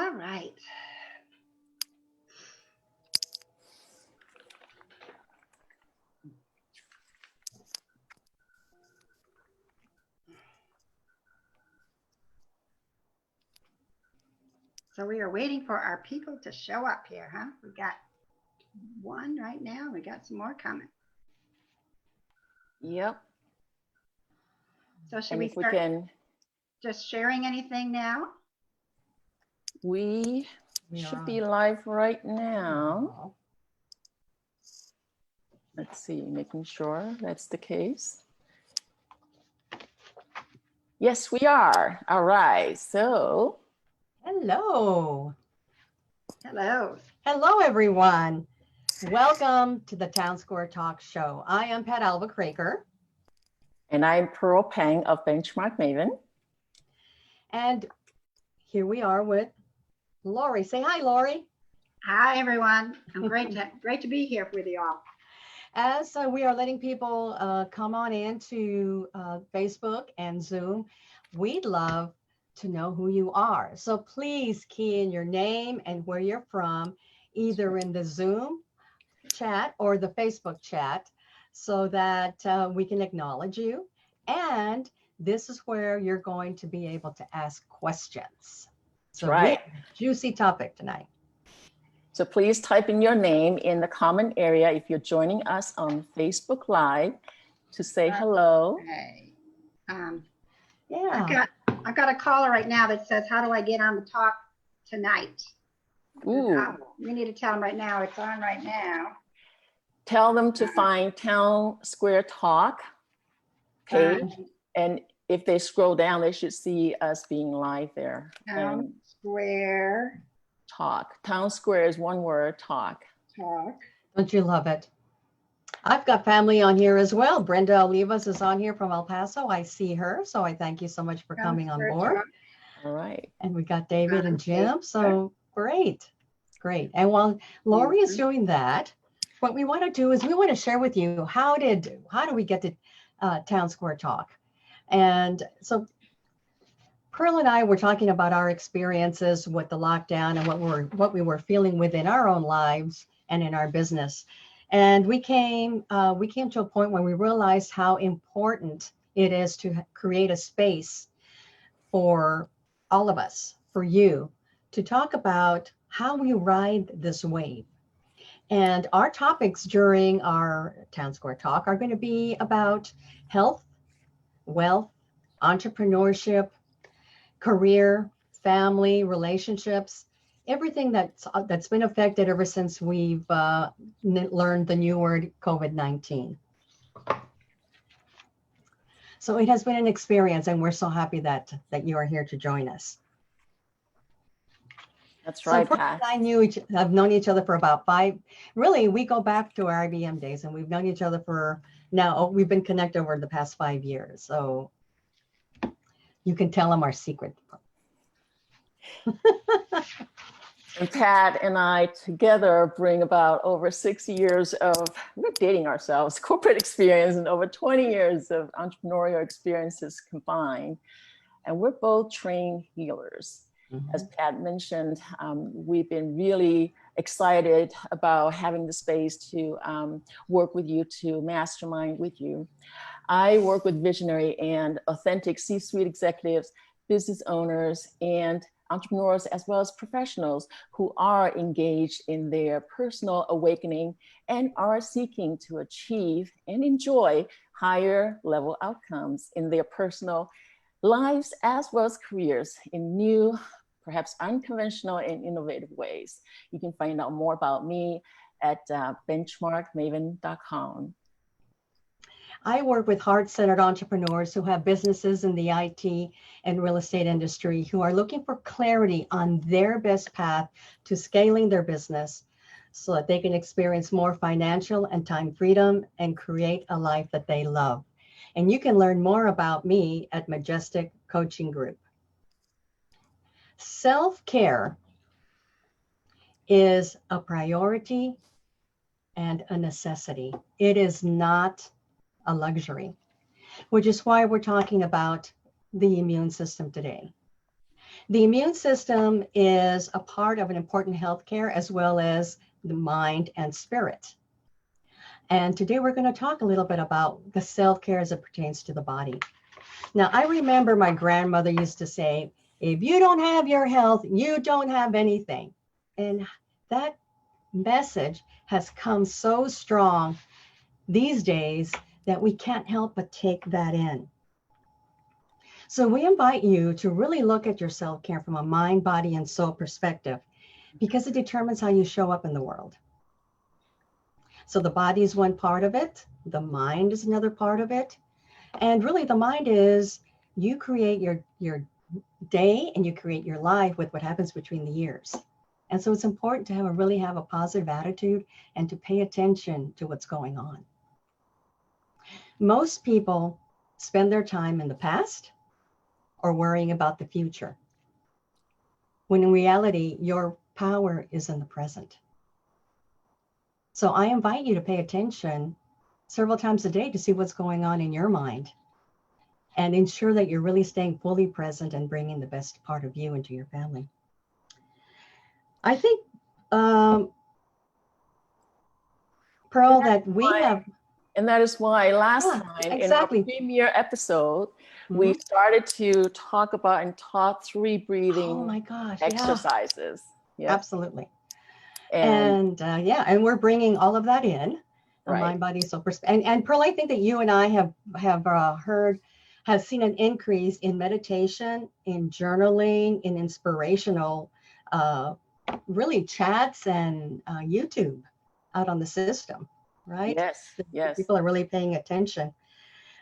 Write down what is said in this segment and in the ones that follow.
All right. So we are waiting for our people to show up here, huh? We got one right now. We got some more coming. Yep. So should we start just sharing anything now? We should be live right now. Let's see, making sure that's the case. Yes, we are. All right. So. Hello. Hello. Hello, everyone. Welcome to the TownSquare Talk show. I am Pat Alva Craker. And I'm Pearl Pang of Benchmark Maven. And here we are with Lori. Say hi, Lori. Hi, everyone. I'm great to be here with you all. As we are letting people come on into Facebook and Zoom, we'd love to know who you are. So please key in your name and where you're from, either in the Zoom chat or the Facebook chat, so that we can acknowledge you. And this is where you're going to be able to ask questions. So right. Juicy topic tonight. So please type in your name in the comment area if you're joining us on Facebook Live to say hello. Okay. Yeah. I've got a caller right now that says, how do I get on the talk tonight? Ooh. We need to tell them right now. It's on right now. Tell them to find TownSquare Talk page. And if they scroll down, they should see us being live there. TownSquare Talk. TownSquare is one word, talk. Don't you love it? I've got family on here as well. Brenda Olivas is on here from El Paso. I see her. So I thank you so much for coming on board. Talk. All right. And we got David and Jim. So great. Great. And while Lori is doing that, what we want to do is we want to share with you how do we get to TownSquare Talk. And so Pearl and I were talking about our experiences with the lockdown and what we were feeling within our own lives and in our business. And we came to a point where we realized how important it is to create a space for all of us, for you, to talk about how we ride this wave. And our topics during our TownSquare Talk are going to be about health, wealth, entrepreneurship, career, family, relationships, everything that's been affected ever since we've learned the new word COVID-19. So it has been an experience, and we're so happy that you are here to join us. That's right, so Pat. I've known each other for about we go back to our IBM days, and we've known each other for we've been connected over the past 5 years. So you can tell them our secret. And Pat and I together bring about over 6 years of, we're dating ourselves, corporate experience and over 20 years of entrepreneurial experiences combined. And we're both trained healers. Mm-hmm. As Pat mentioned, we've been really excited about having the space to work with you, to mastermind with you. I work with visionary and authentic C-suite executives, business owners, and entrepreneurs, as well as professionals who are engaged in their personal awakening and are seeking to achieve and enjoy higher level outcomes in their personal lives, as well as careers in new, perhaps unconventional and innovative ways. You can find out more about me at benchmarkmaven.com. I work with heart-centered entrepreneurs who have businesses in the IT and real estate industry who are looking for clarity on their best path to scaling their business so that they can experience more financial and time freedom and create a life that they love. And you can learn more about me at Majestic Coaching Group. Self-care is a priority and a necessity. It is not a luxury, which is why we're talking about the immune system today. The immune system is a part of an important healthcare as well as the mind and spirit. And today we're going to talk a little bit about the self-care as it pertains to the body. Now, I remember my grandmother used to say, if you don't have your health, you don't have anything. And that message has come so strong these days that we can't help but take that in. So we invite you to really look at your self-care from a mind, body, and soul perspective, because it determines how you show up in the world. So the body is one part of it. The mind is another part of it. And really the mind is you create your day and you create your life with what happens between the years. And so it's important to really have a positive attitude and to pay attention to what's going on. Most people spend their time in the past or worrying about the future, when in reality, your power is in the present. So I invite you to pay attention several times a day to see what's going on in your mind and ensure that you're really staying fully present and bringing the best part of you into your family. I think, Pearl, that we have. And that is why last time exactly. in our premiere episode, we started to talk about and taught 3 breathing exercises. Yeah. Absolutely. And we're bringing all of that in, mind, body, soul, perspective. And Pearl, I think that you and I have seen an increase in meditation, in journaling, in inspirational, really chats and YouTube out on the system, right? Yes. People are really paying attention.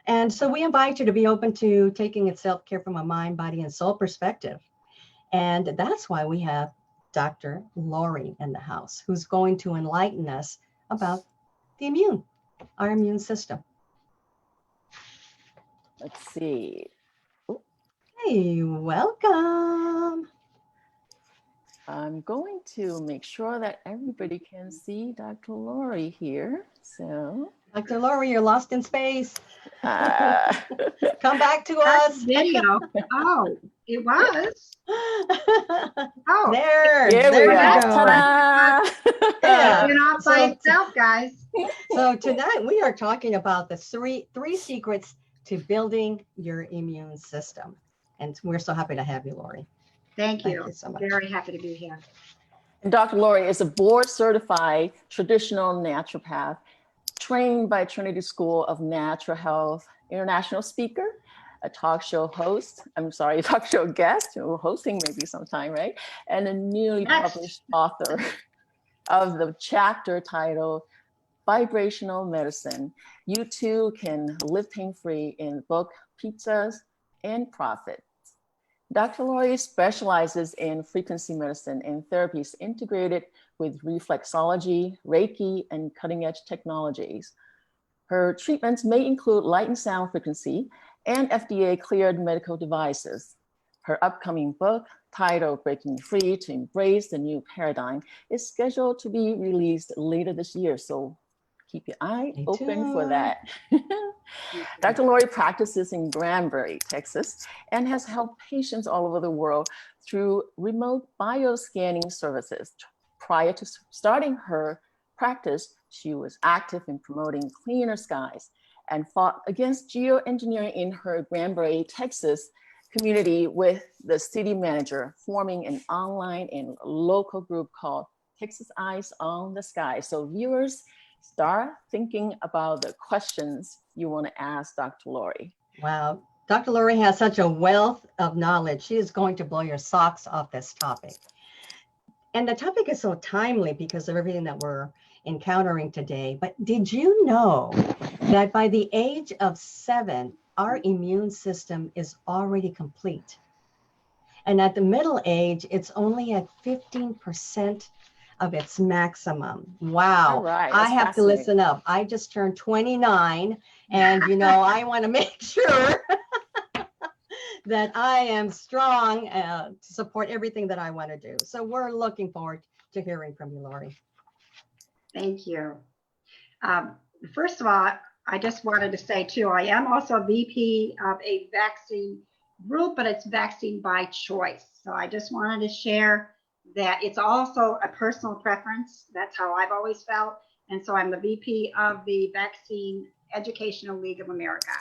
And so we invite you to be open to taking self-care from a mind, body, and soul perspective. And that's why we have Dr. Lori in the house, who's going to enlighten us about our immune system. Let's see. Ooh. Hey, welcome. I'm going to make sure that everybody can see Dr. Lori here. So, Dr. Lori, you're lost in space. Come back to us. Video. Oh, it was. Oh, there we go. Ta-da! Yeah. It went off by itself, guys. So tonight we are talking about the three secrets to building your immune system. And we're so happy to have you, Lori. Thank you so much. Very happy to be here. And Dr. Lori is a board-certified traditional naturopath, trained by Trinity School of Natural Health, international speaker, a talk show guest, or hosting maybe sometime, right? And a newly published author of the chapter titled Vibrational Medicine. You too can live pain-free in the book Pizzas and Profits. Dr. Lori specializes in frequency medicine and therapies integrated with reflexology, Reiki, and cutting-edge technologies. Her treatments may include light and sound frequency and FDA-cleared medical devices. Her upcoming book, titled Breaking Free to Embrace the New Paradigm, is scheduled to be released later this year, so keep your eye open for that. Dr. Lori practices in Granbury, Texas, and has helped patients all over the world through remote bioscanning services. Prior to starting her practice, she was active in promoting cleaner skies and fought against geoengineering in her Granbury, Texas community with the city manager, forming an online and local group called Texas Eyes on the Sky. So viewers, start thinking about the questions you want to ask Dr. Lori. Wow. Dr. Lori has such a wealth of knowledge. She is going to blow your socks off this topic. And the topic is so timely because of everything that we're encountering today. But did you know that by the age of 7, our immune system is already complete? And at the middle age, it's only at 15% of its maximum. Wow. Right. I have to listen up. I just turned 29 and, I want to make sure that I am strong to support everything that I want to do. So we're looking forward to hearing from you, Lori. Thank you. First of all, I just wanted to say too, I am also VP of a vaccine group, but it's vaccine by choice. So I just wanted to share that it's also a personal preference. That's how I've always felt. And so I'm the VP of the Vaccine Educational League of America,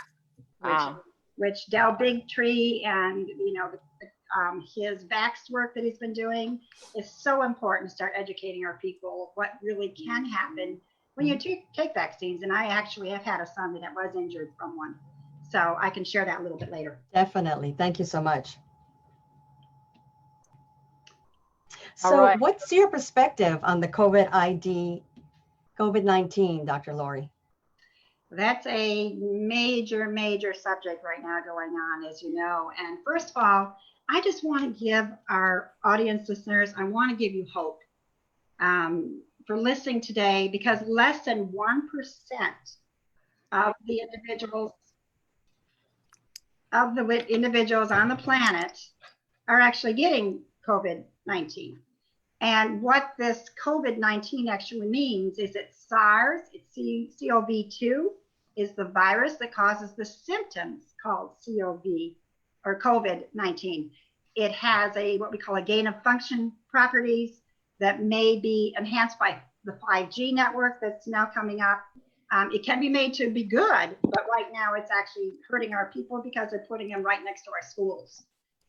which Del Bigtree and, you know, his vax work that he's been doing is so important to start educating our people what really can happen when you take vaccines. And I actually have had a son that was injured from one. So I can share that a little bit later. Definitely. Thank you so much. All So right. what's your perspective on the COVID-19, Dr. Lori? That's a major, major subject right now going on, as you know. And first of all, I just want to give our audience listeners, I want to give you hope for listening today, because less than 1% of the individuals on the planet are actually getting COVID-19. And what this COVID-19 actually means is it's SARS, it's CoV-2 is the virus that causes the symptoms called CoV or COVID-19. It has what we call a gain of function properties that may be enhanced by the 5G network that's now coming up. It can be made to be good, but right now it's actually hurting our people because they're putting them right next to our schools.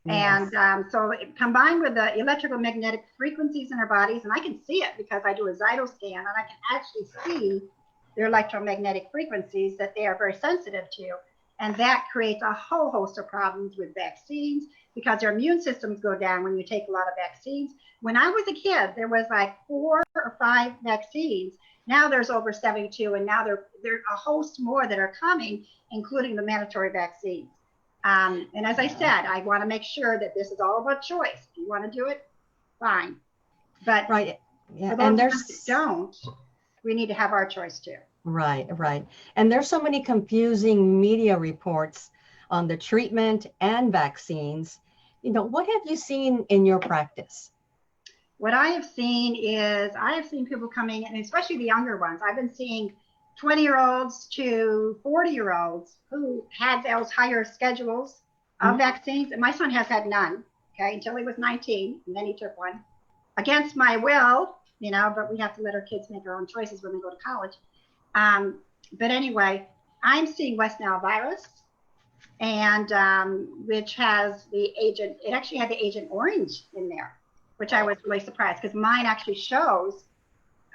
Yes. And so combined with the electromagnetic frequencies in our bodies, and I can see it because I do a Zyto scan and I can actually see their electromagnetic frequencies that they are very sensitive to. And that creates a whole host of problems with vaccines because their immune systems go down when you take a lot of vaccines. When I was a kid, there was like 4 or 5 vaccines. Now there's over 72, and now there are a host more that are coming, including the mandatory vaccines. And as I said, I want to make sure that this is all about choice. If you want to do it, fine. But right, yeah, for those and of us that don't, we need to have our choice too. Right, right. And there's so many confusing media reports on the treatment and vaccines. You know, what have you seen in your practice? What I have seen is people coming in, especially the younger ones. I've been seeing 20-year-olds to 40-year-olds who had those higher schedules of vaccines. And my son has had none, okay, until he was 19, and then he took one against my will, you know, but we have to let our kids make their own choices when they go to college. But anyway, I'm seeing West Nile virus, and which has the agent, it actually had the Agent Orange in there, which I was really surprised because mine actually shows,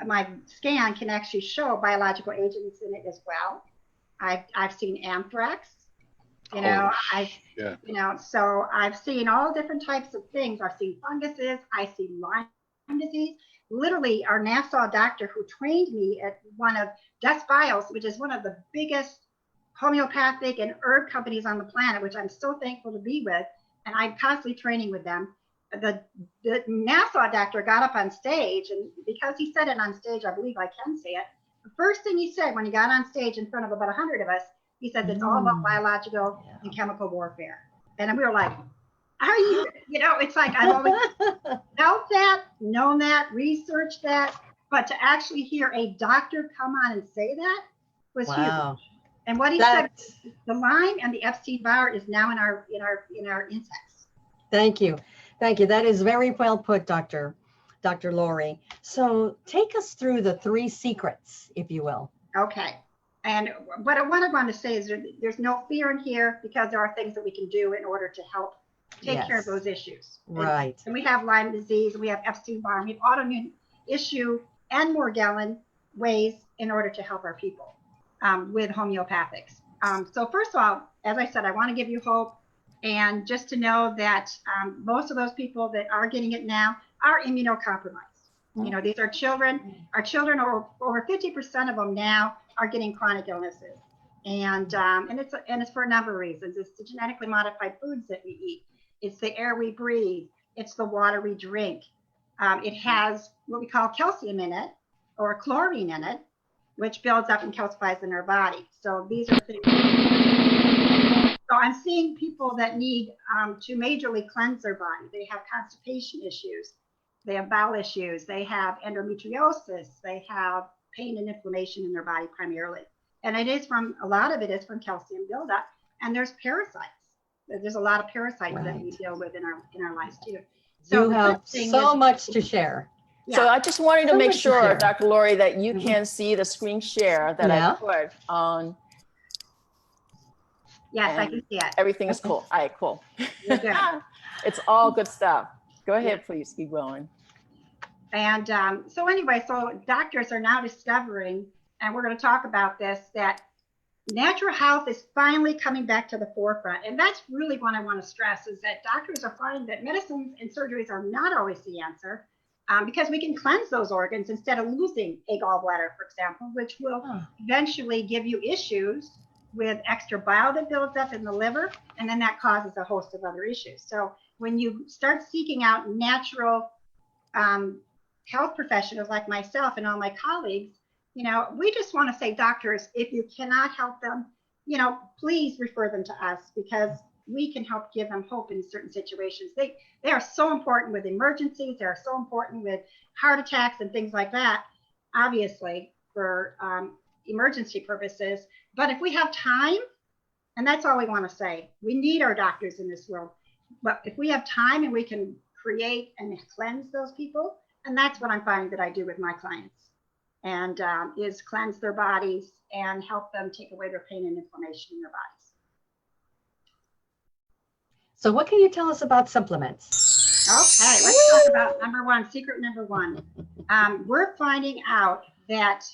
my scan can actually show biological agents in it as well. I've seen anthrax, you know, you know, so I've seen all different types of things. I've seen funguses, I see Lyme disease. Literally, our Nassau doctor who trained me at one of Des Bios, which is one of the biggest homeopathic and herb companies on the planet, which I'm so thankful to be with, and I'm constantly training with them. The Nassau doctor got up on stage, and because he said it on stage, I believe I can say it. The first thing he said when he got on stage in front of about 100 of us, he said, it's all about biological and chemical warfare. And we were like, are you, you know, it's like I've always felt that, known that, researched that, but to actually hear a doctor come on and say that was huge. And what he said, the Lyme and the Epstein virus is now in our insects. Thank you. Thank you. That is very well put, Dr. Lori. So take us through the 3 secrets, if you will. Okay. And what I want to say is there's no fear in here because there are things that we can do in order to help take care of those issues. Right. And we have Lyme disease, we have Epstein-Barr, we have autoimmune issue and Morgellon ways in order to help our people with homeopathics. So first of all, as I said, I want to give you hope. And just to know that most of those people that are getting it now are immunocompromised. You know, these are children. Our children, over 50% of them now are getting chronic illnesses. And it's for a number of reasons. It's the genetically modified foods that we eat. It's the air we breathe. It's the water we drink. It has what we call calcium in it, or chlorine in it, which builds up and calcifies in our body. So these are things. So I'm seeing people that need to majorly cleanse their body. They have constipation issues. They have bowel issues. They have endometriosis. They have pain and inflammation in their body primarily. And a lot of it is from calcium buildup. And there's parasites there's a lot of parasites that we Right. deal with in our lives too. You the have first thing so is- much to share. So I just wanted to So make much to sure, share. Dr. Lori, that you Mhm. can see the screen share that Yeah. I put on. Yes, I and can see it. Everything is Okay. cool. All right, cool. You're good. It's all good stuff. Go ahead, please keep going. And so anyway, so doctors are now discovering, and we're going to talk about this, that natural health is finally coming back to the forefront. And that's really what I want to stress, is that doctors are finding that medicines and surgeries are not always the answer, because we can cleanse those organs instead of losing a gallbladder, for example, which will eventually give you issues with extra bile that builds up in the liver, and then that causes a host of other issues. So when you start seeking out natural health professionals like myself and all my colleagues, you know, we just want to say, doctors, if you cannot help them, you know, please refer them to us, because we can help give them hope in certain situations. They are so important with emergencies. They are so important with heart attacks and things like that, obviously, for emergency purposes. But if we have time, and that's all we want to say, we need our doctors in this world. But if we have time and we can create and cleanse those people, and that's what I'm finding that I do with my clients, and is cleanse their bodies and help them take away their pain and inflammation in their bodies. So what can you tell us about supplements? Okay, let's talk about number one, secret number one. We're finding out that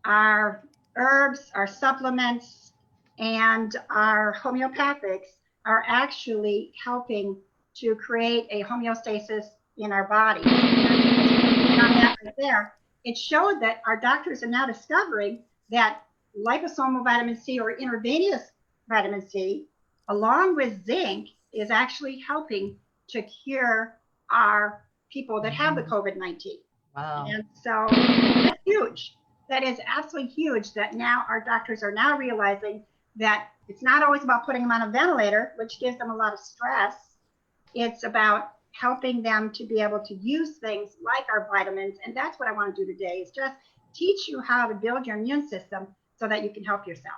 our herbs, our supplements, and our homeopathics are actually helping to create a homeostasis in our body. And on that right there, it showed that our doctors are now discovering that liposomal vitamin C, or intravenous vitamin C, along with zinc, is actually helping to cure our people that have the COVID-19. Wow. And so that's huge. That is absolutely huge, that now our doctors are now realizing that it's not always about putting them on a ventilator, which gives them a lot of stress. It's about helping them to be able to use things like our vitamins. And that's what I want to do today, is just teach you how to build your immune system so that you can help yourself.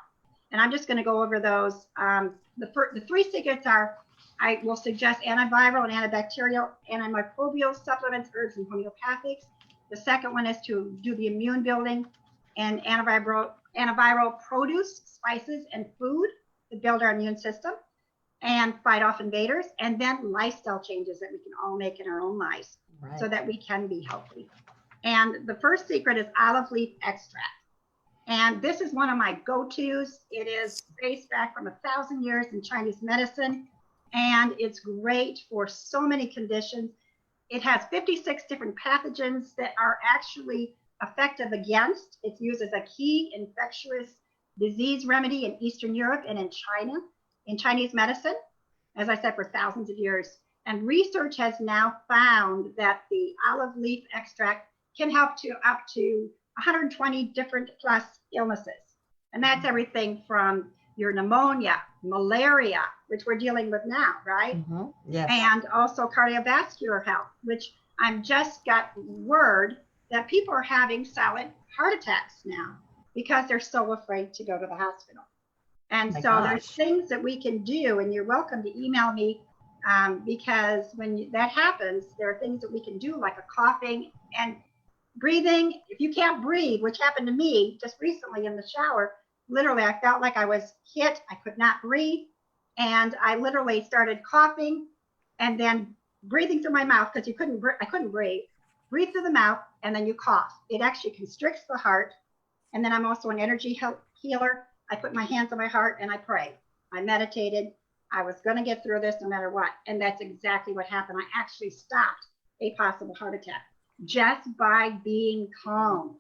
And I'm just going to go over those. The three secrets are, I will suggest antiviral and antibacterial, antimicrobial supplements, herbs, and homeopathics. The second one is to do the immune building and antiviral produce, spices, and food to build our immune system and fight off invaders, and then lifestyle changes that we can all make in our own lives, so that we can be healthy. And the first secret is olive leaf extract. And this is one of my go-tos. It is based back from 1,000 years in Chinese medicine, and it's great for so many conditions. It has 56 different pathogens that are actually effective against. It's used as a key infectious disease remedy in Eastern Europe and in China, in Chinese medicine, as I said, for thousands of years. And research has now found that the olive leaf extract can help to up to 120 different plus illnesses. And that's everything from your pneumonia, malaria, which we're dealing with now, right? Mm-hmm. Yes. And also cardiovascular health, which I'm just got word that people are having silent heart attacks now because they're so afraid to go to the hospital. And so there's things that we can do, and you're welcome to email me, because when that happens, there are things that we can do, like a coughing and breathing. If you can't breathe, which happened to me just recently in the shower, literally I felt like I was hit. I could not breathe. And I literally started coughing and then breathing through my mouth, because I couldn't breathe. Breathe through the mouth, and then you cough. It actually constricts the heart. And then I'm also an energy healer. I put my hands on my heart and I pray. I meditated. I was going to get through this no matter what. And that's exactly what happened. I actually stopped a possible heart attack just by being calm.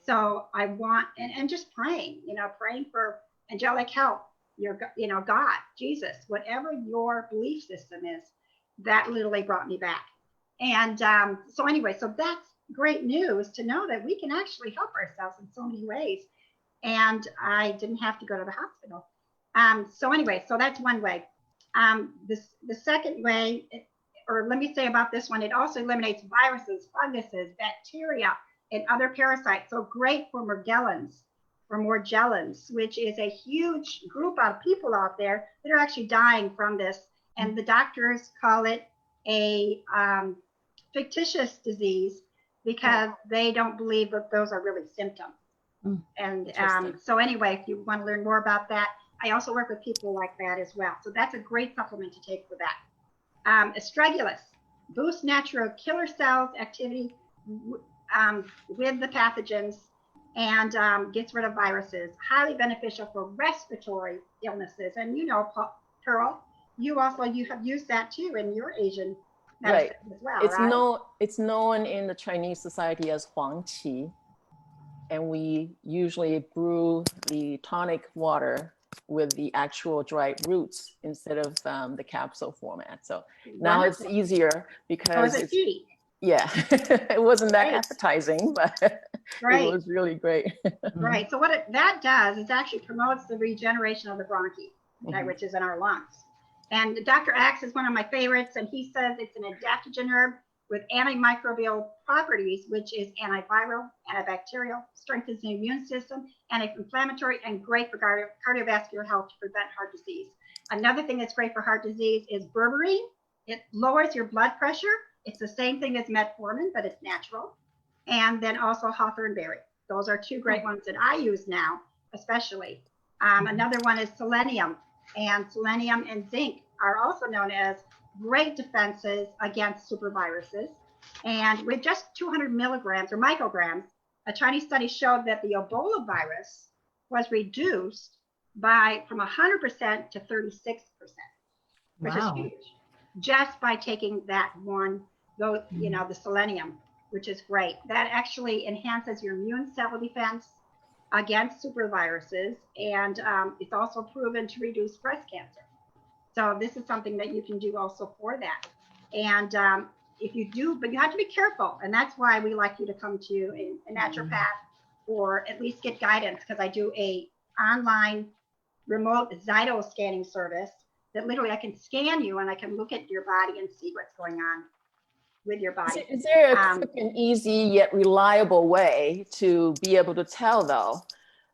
So I want, and just praying, praying for angelic help, God, Jesus, whatever your belief system is, that literally brought me back. And so anyway, so that's great news to know that we can actually help ourselves in so many ways. And I didn't have to go to the hospital. So anyway, so that's one way. The second way, or let me say about this one, it also eliminates viruses, funguses, bacteria, and other parasites. So great for Morgellons or Morgellons, which is a huge group of people out there that are actually dying from this. And the doctors call it a fictitious disease because they don't believe that those are really symptoms. And so anyway, if you want to learn more about that, I also work with people like that as well. So that's a great supplement to take for that. Astragalus boosts natural killer cells activity with the pathogens and gets rid of viruses. Highly beneficial for respiratory illnesses. And you know, Pearl, you have used that too in your Asian medicine as well. It's known in the Chinese society as huangqi, and we usually brew the tonic water with the actual dried roots instead of the capsule format. So now it's easier because it's tea. Yeah, it wasn't that appetizing, but it was really great. Right. So what that does is actually promotes the regeneration of the bronchi, right, which is in our lungs. And Dr. Axe is one of my favorites, and he says it's an adaptogen herb with antimicrobial properties, which is antiviral, antibacterial, strengthens the immune system, anti-inflammatory, and great for cardiovascular health to prevent heart disease. Another thing that's great for heart disease is berberine. It lowers your blood pressure. It's the same thing as metformin, but it's natural. And then also hawthorn berry. Those are two great ones that I use now, especially. Another one is selenium. And selenium and zinc are also known as great defenses against superviruses. And with just 200 milligrams or micrograms, a Chinese study showed that the Ebola virus was reduced from 100% to 36%, which is huge, just by taking that one, the selenium, which is great. That actually enhances your immune cell defense against superviruses, and it's also proven to reduce breast cancer. So this is something that you can do also for that. And if you do, but you have to be careful, and that's why we like you to come to a naturopath or at least get guidance, because I do a online remote Zyto scanning service that literally I can scan you and I can look at your body and see what's going on with your body. Is there a quick and easy yet reliable way to be able to tell, though,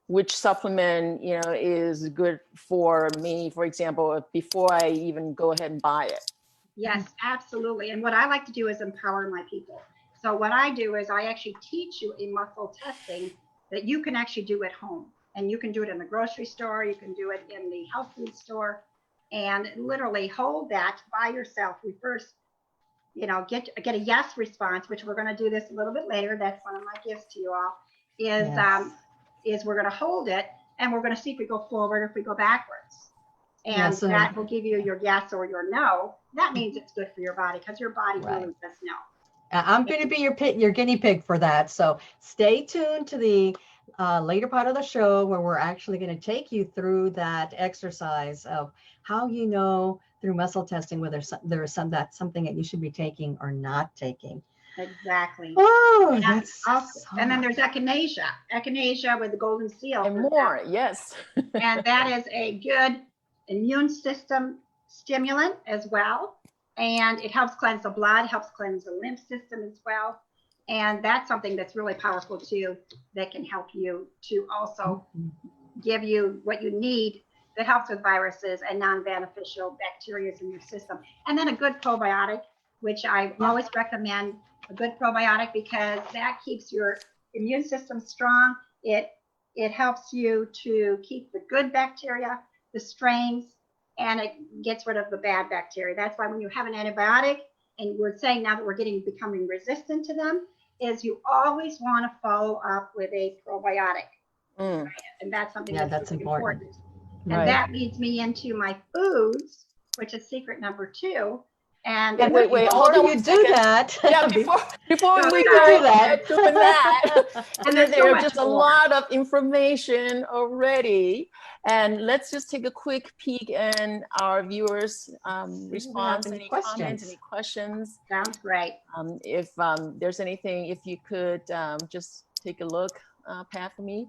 which supplement is good for me, for example, before I even go ahead and buy it? Yes, absolutely. And what I like to do is empower my people. So what I do is I actually teach you a muscle testing that you can actually do at home. And you can do it in the grocery store, you can do it in the health food store, and literally hold that by yourself. We first get a yes response, which we're going to do this a little bit later. That's one of my gifts to you all, is we're going to hold it and we're going to see if we go forward or if we go backwards. And that will give you your yes or your no. That means it's good for your body because your body really does know. I'm going to be your guinea pig for that. So stay tuned to the later part of the show where we're actually going to take you through that exercise of how through muscle testing whether that's something that you should be taking or not taking. Exactly. Oh, that's awesome. And then there's echinacea with the golden seal. And more, yes. And that is a good immune system stimulant as well. And it helps cleanse the blood, helps cleanse the lymph system as well. And that's something that's really powerful too, that can help you to also give you what you need that helps with viruses and non-beneficial bacteria in your system. And then a good probiotic, which I always recommend a good probiotic because that keeps your immune system strong. It helps you to keep the good bacteria, the strains, and it gets rid of the bad bacteria. That's why when you have an antibiotic, and we're saying now that we're becoming resistant to them, is you always want to follow up with a probiotic. Right? And that's something that's really important. And that leads me into my foods, which is secret number 2. And wait, hold on. You do that. Yeah, before we do that, and then there are just a lot of information already. And let's just take a quick peek and our viewers' response, any comments, any questions. Sounds great. If there's anything, if you could just take a look, Pat, for me.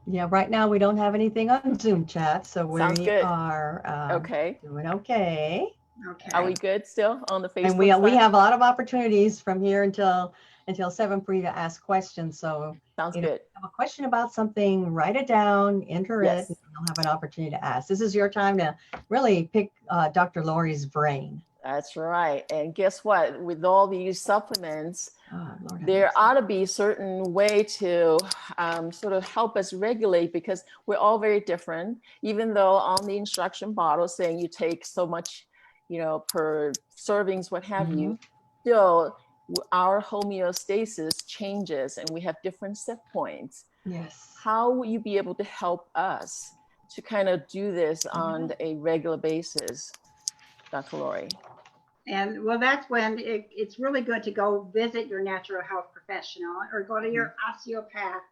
Yeah, right now we don't have anything on Zoom chat, so we are doing okay. Okay. Are we good still on the Facebook? And we have a lot of opportunities from here until 7 for you to ask questions. So Sounds You know, good. if you have a question about something, write it down, enter Yes. it, and you'll have an opportunity to ask. This is your time to really pick Dr. Lori's brain. That's right. And guess what? With all these supplements, Oh, Lord have there mercy. ought to be a certain way to sort of help us regulate, because we're all very different. Even though on the instruction bottle saying you take so much, per servings, what have you, still our homeostasis changes and we have different set points. Yes. How will you be able to help us to kind of do this on a regular basis, Dr. Lori? And well, that's when it's really good to go visit your natural health professional or go to your osteopath.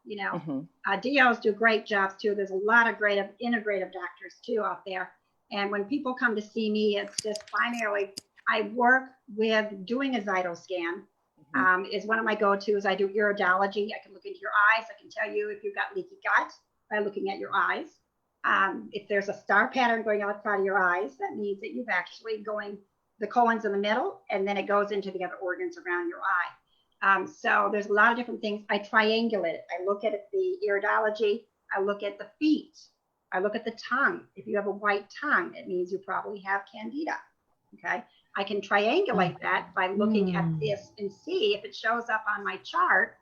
DOs do great jobs too. There's a lot of great integrative doctors too out there. And when people come to see me, it's just primarily I work with doing a Zyto scan. Is one of my go-tos. I do iridology. I can look into your eyes. I can tell you if you've got leaky gut by looking at your eyes. If there's a star pattern going outside of your eyes, that means that you've actually the colon's in the middle, and then it goes into the other organs around your eye. So there's a lot of different things. I triangulate it. I look at the iridology. I look at the feet. I look at the tongue. If you have a white tongue, it means you probably have candida. Okay. I can triangulate that by looking at this and see if it shows up on my chart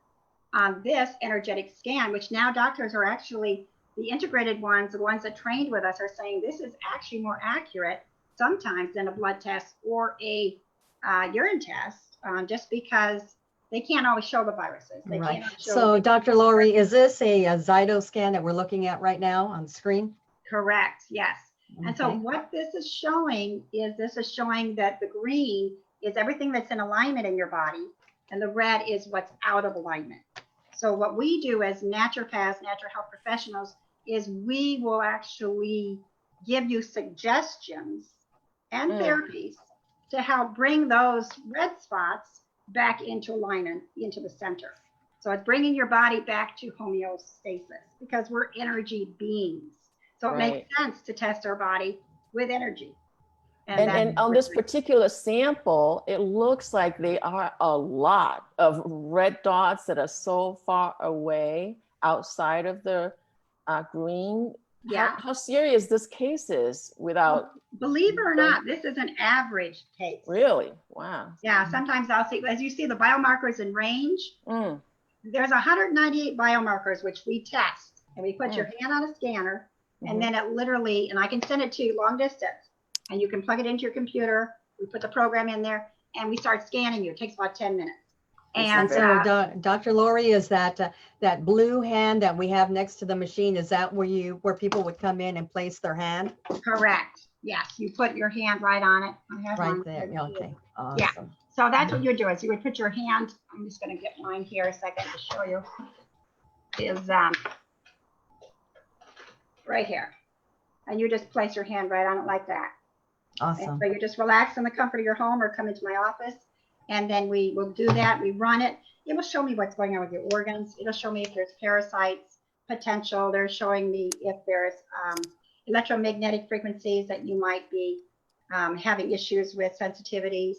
on this energetic scan, which now doctors are actually, the integrated ones, the ones that trained with us, are saying this is actually more accurate sometimes than a blood test or a urine test, just because they can't always show the viruses. They Right. can't show So, Dr. Lori, is this a Zyto scan that we're looking at right now on the screen? Correct. Yes. Okay. And so what this is showing that the green is everything that's in alignment in your body, and the red is what's out of alignment. So what we do as naturopaths, natural health professionals, is we will actually give you suggestions and therapies to help bring those red spots back into alignment, into the center. So it's bringing your body back to homeostasis, because we're energy beings. So it makes sense to test our body with energy. And on this particular sample, it looks like there are a lot of red dots that are so far away outside of the green. Yeah. How serious this case is without... Believe it or not, this is an average case. Really? Wow. Yeah, sometimes I'll see, as you see the biomarkers in range, there's 198 biomarkers which we test. And we put your hand on a scanner, and then it literally, and I can send it to you long distance, and you can plug it into your computer. We put the program in there, and we start scanning you. It takes about 10 minutes. And so, Dr. Lori, is that that blue hand that we have next to the machine, is that where people would come in and place their hand? Correct. Yes, you put your hand right on it. I have right there. Okay. Awesome. Yeah. So that's what you do. Is you would put your hand. I'm just going to get mine here a second to show you. Is right here, and you just place your hand right on it like that. Awesome. And so you just relax in the comfort of your home or come into my office, and then we will do that. We run it. It will show me what's going on with your organs. It'll show me if there's parasites potential. They're showing me if there's electromagnetic frequencies that you might be having issues with, sensitivities.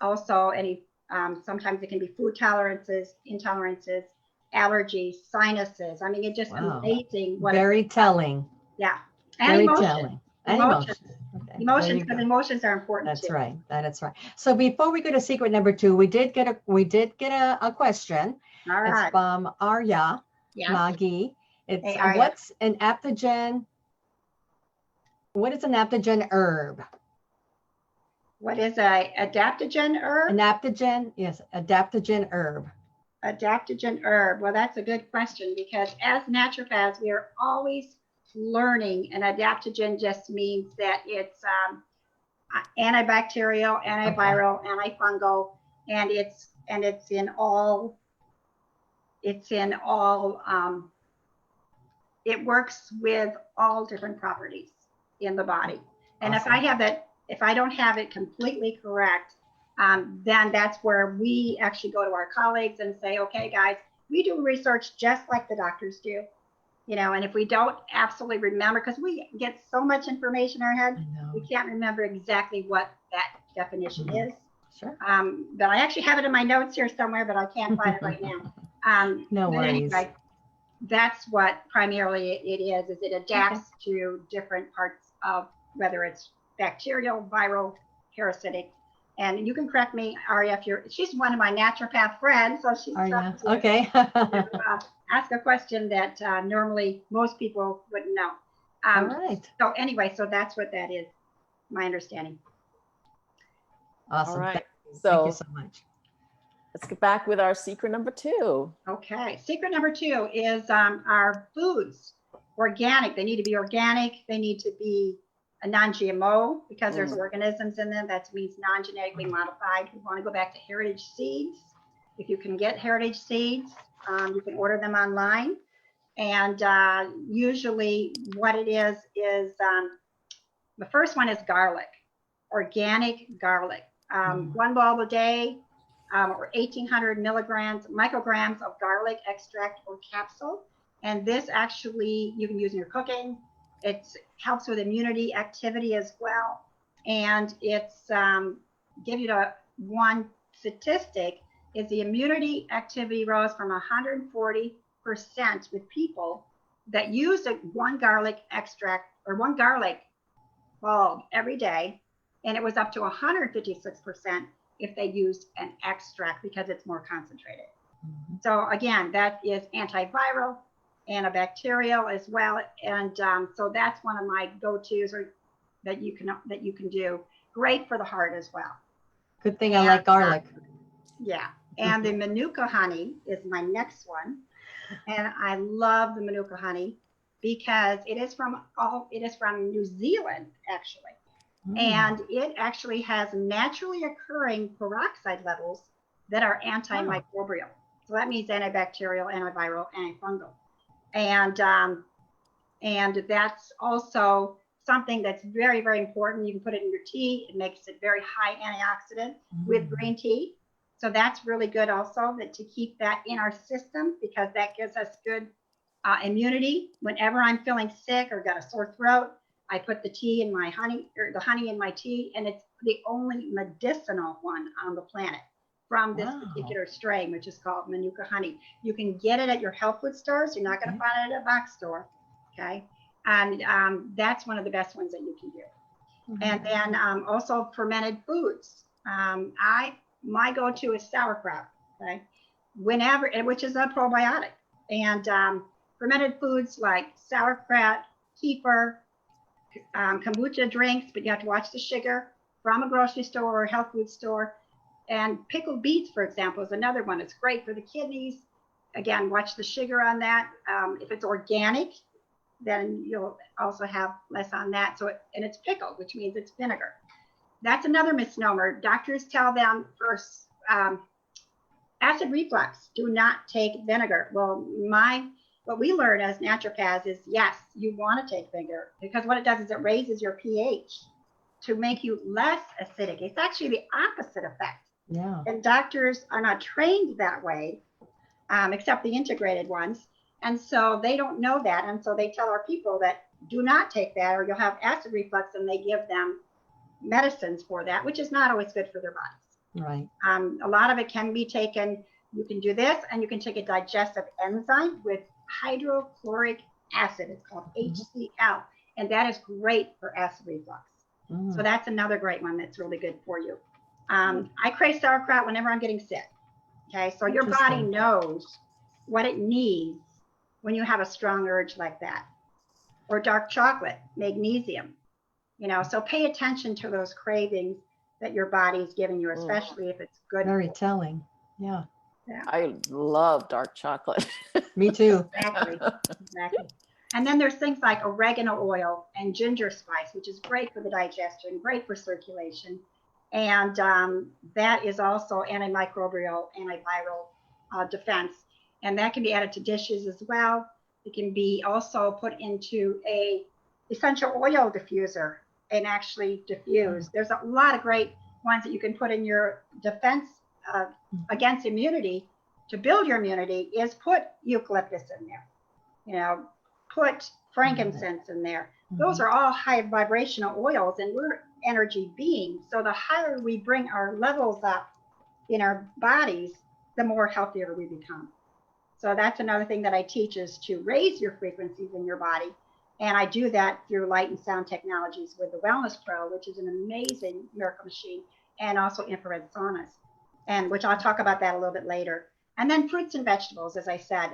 Also, any sometimes it can be food tolerances, intolerances, allergies, sinuses. I mean, it's just amazing. Very telling. Yeah. And very emotion. telling. And emotions. Okay. Emotions, because emotions are important. That's too. right. That's right. So before we go to secret number 2, we did get a question. All right. It's from Arya Nagi. It's what's an adaptogen? What is an adaptogen herb? What is a adaptogen herb? An adaptogen, yes, adaptogen herb. Adaptogen herb. Well, that's a good question, because as naturopaths, we are always learning. An adaptogen just means that it's antibacterial, antiviral, antifungal, and it's in all. It works with all different properties in the body. And awesome. if I don't have it completely correct, then that's where we actually go to our colleagues and say, okay, guys, we do research just like the doctors do, and if we don't absolutely remember, because we get so much information in our head, we can't remember exactly what that definition is. Sure. But I actually have it in my notes here somewhere, but I can't find it right now. No worries. Anyway, that's what primarily it is it adapts to different parts of whether it's bacterial, viral, parasitic. And you can correct me, Aria, she's one of my naturopath friends, so she's Aria, okay. Ask a question that normally most people wouldn't know. All right. So anyway, so that's what that is, my understanding. Awesome. All right. Thank you so much. Let's get back with our secret number 2. Okay. Secret number 2 is our foods. Organic. They need to be organic. They need to be a non-GMO because there's organisms in them. That means non-genetically modified. We want to go back to heritage seeds. If you can get heritage seeds, you can order them online. And usually what it is the first one is garlic, organic garlic. 1 bulb a day, or 1,800 micrograms of garlic extract or capsule. And this actually you can use in your cooking. It helps with immunity activity as well. And it's give you one statistic is the immunity activity rose from 140% with people that used 1 garlic extract or 1 garlic bulb every day. And it was up to 156% if they used an extract because it's more concentrated. So again, that is antiviral, antibacterial as well. And so that's one of my go-tos that you can do. Great for the heart as well. Good thing I like garlic. Yeah. And the Manuka honey is my next one. And I love the Manuka honey because it is from New Zealand, actually. And it actually has naturally occurring peroxide levels that are antimicrobial. So that means antibacterial, antiviral, antifungal. And that's also something that's very, very important. You can put it in your tea. It makes it very high antioxidant with green tea. So that's really good also to keep that in our system because that gives us good immunity. Whenever I'm feeling sick or got a sore throat, I put the tea in my honey, or the honey in my tea, and it's the only medicinal one on the planet from this particular strain, which is called Manuka honey. You can get it at your health food stores. You're not going to find it at a box store, okay? And that's one of the best ones that you can do. And then also fermented foods. My go-to is sauerkraut, okay? Which is a probiotic. And fermented foods like sauerkraut, kefir, kombucha drinks, but you have to watch the sugar, from a grocery store or a health food store. And pickled beets, for example, is another one. It's great for the kidneys. Again, watch the sugar on that. If it's organic, then you'll also have less on that. And it's pickled, which means it's vinegar. That's another misnomer. Doctors tell them first, acid reflux, do not take vinegar. Well, what we learn as naturopaths is, yes, you want to take vinegar because what it does is it raises your pH to make you less acidic. It's actually the opposite effect. Yeah. And doctors are not trained that way, except the integrated ones. And so they don't know that. And so they tell our people that do not take that or you'll have acid reflux, and they give them medicines for that, which is not always good for their bodies. Right. A lot of it can be taken. You can do this, and you can take a digestive enzyme with hydrochloric acid. It's called HCl, and that is great for acid reflux. So that's another great one that's really good for you. I crave sauerkraut whenever I'm getting sick. Okay, so your body knows what it needs when you have a strong urge like that. Or dark chocolate, magnesium. So pay attention to those cravings that your body is giving you, especially if it's good. Very telling. Yeah. I love dark chocolate. Me too. Exactly. And then there's things like oregano oil and ginger spice, which is great for the digestion, great for circulation. And that is also antimicrobial, antiviral defense. And that can be added to dishes as well. It can be also put into a essential oil diffuser and actually diffuse. There's a lot of great ones that you can put in your defense against immunity. To build your immunity is put eucalyptus in there, put frankincense in there. Those are all high vibrational oils, and we're energy beings. So the higher we bring our levels up in our bodies, the more healthier we become. So that's another thing that I teach, is to raise your frequencies in your body. And I do that through light and sound technologies with the Wellness Pro, which is an amazing miracle machine, and also infrared saunas, and which I'll talk about that a little bit later. And then fruits and vegetables, as I said,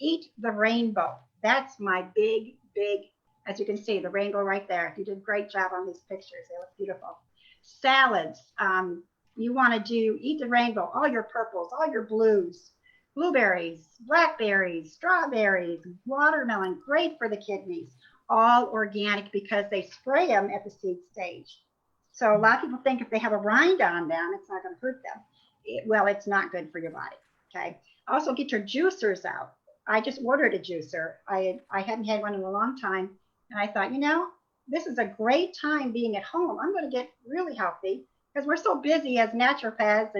eat the rainbow. That's my big, as you can see, the rainbow right there. You did a great job on these pictures. They look beautiful. Salads, you want to eat the rainbow, all your purples, all your blues, blueberries, blackberries, strawberries, watermelon, great for the kidneys, all organic because they spray them at the seed stage. So a lot of people think if they have a rind on them, it's not going to hurt them. Well, it's not good for your body. Okay. Also, get your juicers out. I just ordered a juicer. I hadn't had one in a long time. And I thought, this is a great time being at home. I'm going to get really healthy because we're so busy as naturopaths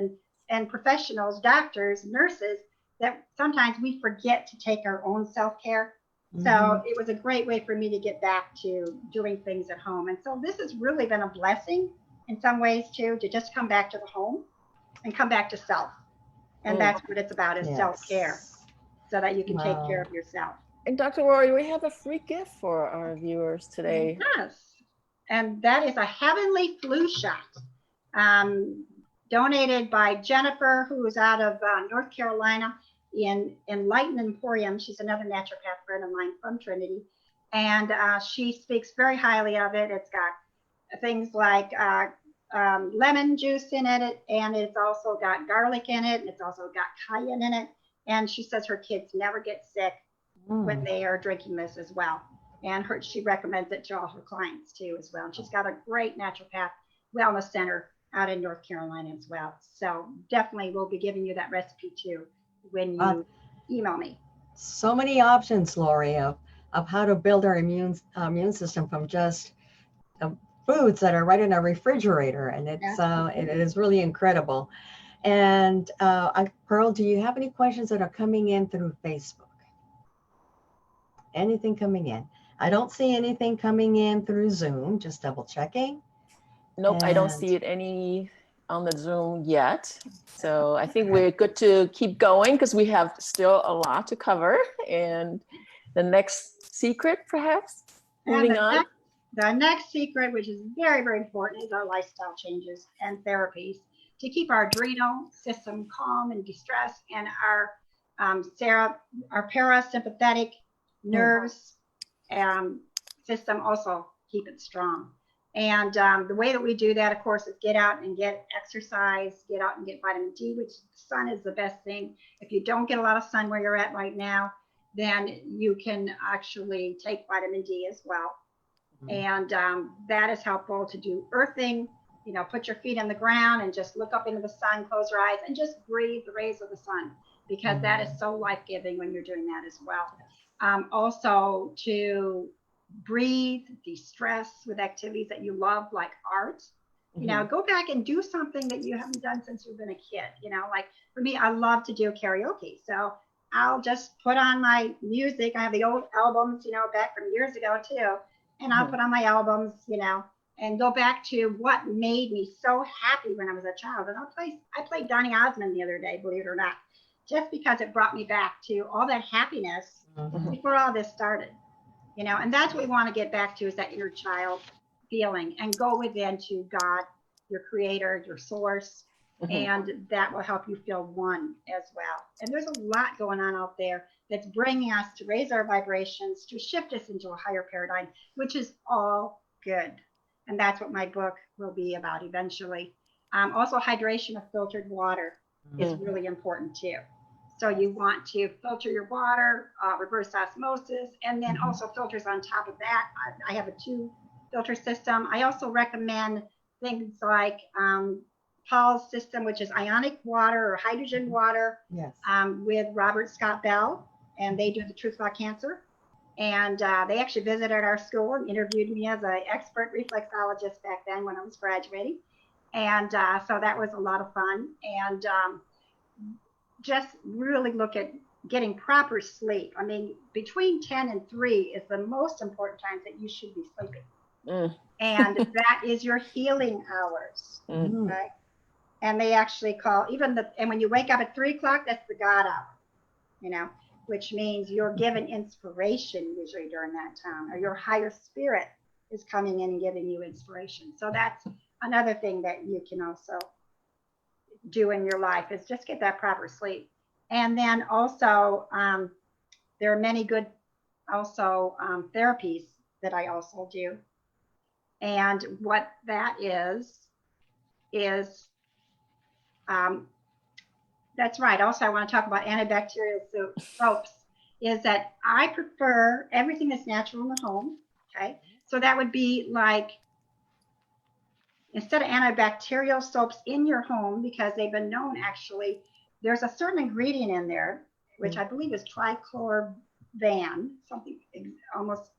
and professionals, doctors, nurses, that sometimes we forget to take our own self-care. So it was a great way for me to get back to doing things at home. And so this has really been a blessing in some ways too, to just come back to the home and come back to self. And that's what it's about, is self-care, so that you can take care of yourself. And Dr. Rory, we have a free gift for our viewers today. Yes. And that is a heavenly flu shot, donated by Jennifer, who is out of North Carolina, in Enlightened Emporium. She's another naturopath friend of mine from Trinity. And she speaks very highly of it. It's got things like lemon juice in it, and it's also got garlic in it, and it's also got cayenne in it. And she says her kids never get sick when they are drinking this as well. And she recommends it to all her clients too as well. And she's got a great naturopath wellness center out in North Carolina as well. So definitely we'll be giving you that recipe too when you email me. So many options, Lori, of how to build our immune system from just foods that are right in our refrigerator. And it's it is really incredible. And Pearl, do you have any questions that are coming in through Facebook? Anything coming in? I don't see anything coming in through Zoom, just double checking. Nope, I don't see it any on the Zoom yet. So I think we're good to keep going because we have still a lot to cover. And the next secret, perhaps, moving on. The next secret, which is very, very important, is our lifestyle changes and therapies to keep our adrenal system calm and de-stressed, and our parasympathetic nerves system also keep it strong. And the way that we do that, of course, is get out and get exercise, get out and get vitamin D, which the sun is the best thing. If you don't get a lot of sun where you're at right now, then you can actually take vitamin D as well. And that is helpful to do earthing, put your feet on the ground and just look up into the sun, close your eyes, and just breathe the rays of the sun, because that is so life-giving when you're doing that as well. Also to breathe, de-stress with activities that you love, like art. Go back and do something that you haven't done since you've been a kid. Like for me, I love to do karaoke. So I'll just put on my music. I have the old albums, back from years ago too. And I'll put on my albums, and go back to what made me so happy when I was a child. And I played Donny Osmond the other day, believe it or not, just because it brought me back to all that happiness before all this started. And that's what we want to get back to, is that inner child feeling, and go within to God, your creator, your source, and that will help you feel one as well. And there's a lot going on out there that's bringing us to raise our vibrations, to shift us into a higher paradigm, which is all good. And that's what my book will be about eventually. Also, hydration of filtered water is really important too. So you want to filter your water, reverse osmosis, and then also filters on top of that. I have a 2-filter system. I also recommend things like Paul's system, which is ionic water or hydrogen water, with Robert Scott Bell, and they do the Truth About Cancer. And they actually visited our school and interviewed me as an expert reflexologist back then when I was graduating. And so that was a lot of fun. And just really look at getting proper sleep. I mean, between 10 and 3 is the most important times that you should be sleeping. And that is your healing hours. Okay? And they actually call and when you wake up at 3 o'clock, that's the God hour. you know, which means you're given inspiration usually during that time, or your higher spirit is coming in and giving you inspiration. So that's another thing that you can also do in your life, is just get that proper sleep. And then also, there are many good also therapies that I also do. And what that is that's right. Also, I want to talk about antibacterial soaps. Is that I prefer everything that's natural in the home. Okay, so that would be like, instead of antibacterial soaps in your home, because they've been known, actually, there's a certain ingredient in there, which I believe is trichlorvan, something almost